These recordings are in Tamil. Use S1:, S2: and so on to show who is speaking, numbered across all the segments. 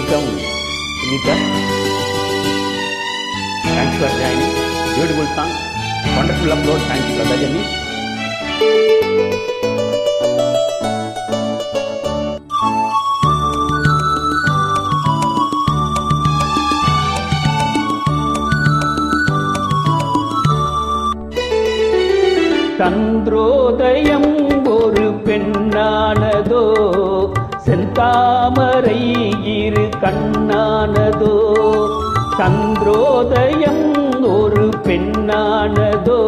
S1: welcome Sunita. Thanks for joining. Beautiful song, wonderful upload. Thanks for the journey. சந்திரோதயம் ஒரு பெண்ணானதோ, செந்தாமரை இரு கண்ணானதோ. சந்திரோதயம் ஒரு பெண்ணானதோ,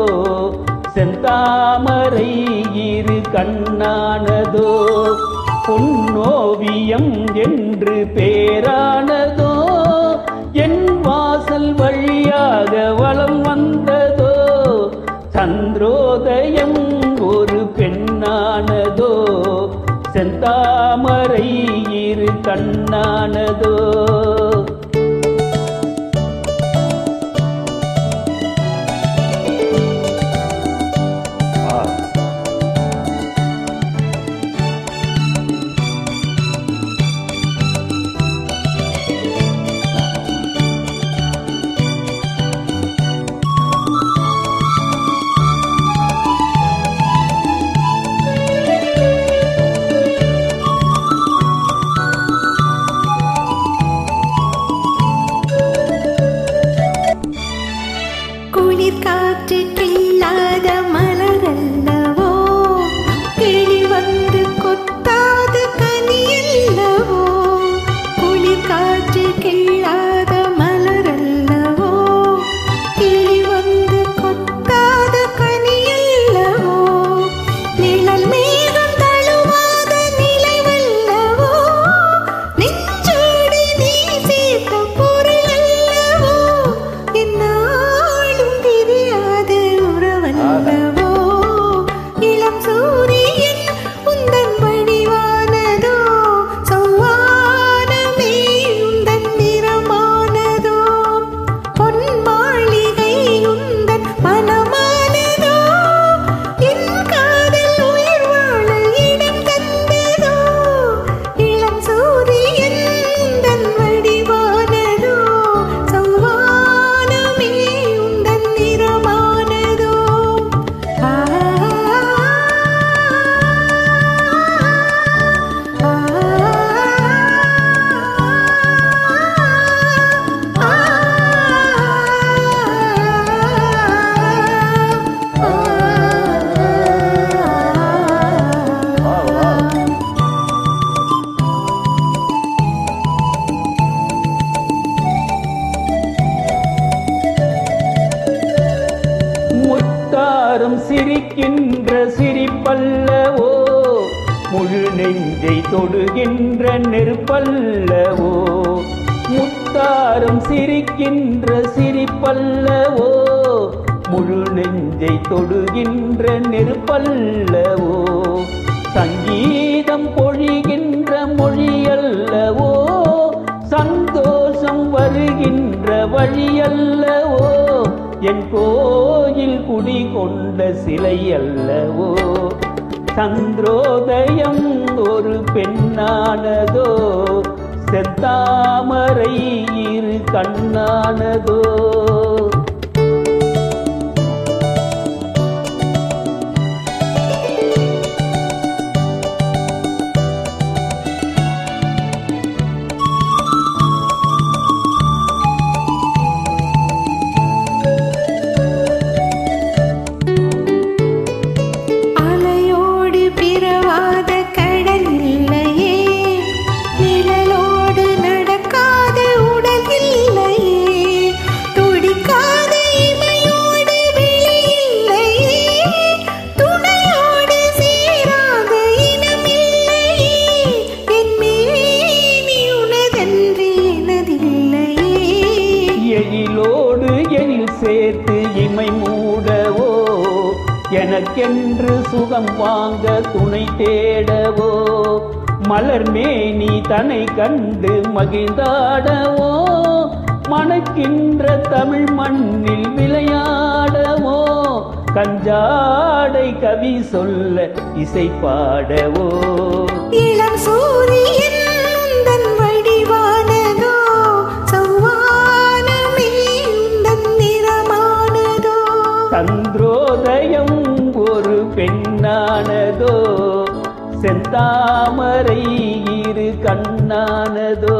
S1: செந்தாமரை இரு கண்ணானதோ. பொன்னோவியம் என்று பேரானதோ, என் வாசல் வழியாக வலம் வந்ததோ. சந்திரோதயம் ஒரு பெண்ணானதோ, செந்தாமரை இரு கண்ணானதோ.
S2: காற்று கில்லாத மலரல்லவோ, கிளி வந்து கொத்தாத கனியல்லவோ. குளிர் காற்று கில்லாத மலரல்லவோ, கிளி வந்து கொத்தாத கனியல்லவோ. நிழல் மேகம் தழுவாத நிலைவல்லவோ, நெஞ்சோடு நீ சேர்த்த பொருள் அல்லவோ. இளம் சூரியன் உந்தன் வடிவானதோ, சௌவானமே உந்தன் நிறமானதோ. பொன் மாளிகை உந்தன் மனமானதோ, என் காதல் உயிர் வாழ இடம் தந்ததோ. இளம் சூரியன் உந்தன் வடிவானதோ, சௌவானமே உந்தன் நிறமானதோ.
S1: முத்தாரம் சிரிக்கின்ற சிரிப்பல்லவோ, முழு நெஞ்சை தொடுகின்ற நெருப்பல்லவோ. முத்தாரம் சிரிக்கின்ற சிரிப்பல்லவோ, முழு நெஞ்சை தொடுகின்ற நெருப்பல்லவோ. சங்கீதம் பொழிகின்ற மொழியல்லவோ, சந்தோஷம் வருகின்ற வழியல்லவோ. என் கோயில் குடி கொண்ட சிலை அல்லவோ. சந்திரோதயம் ஒரு பெண்ணானதோ, செந்தாமரை இரு கண்ணானதோ. எழிலோடு எழில் சேர்த்து இமை மூடவோ, எனக்கென்று சுகம் வாங்க துணை தேடவோ. மலர் மேனி தன்னை கண்டு மகிழ்ந்தாடவோ, மணக்கின்ற தமிழ் மண்ணில் விளையாடவோ. கஞ்சாடை கவி சொல்ல இசை பாடவோ.
S2: இளம் சூரியன் உந்தன் வடிவானதோ,
S1: தேனானதோ செந்தாமரை இரு கண்ணானதோ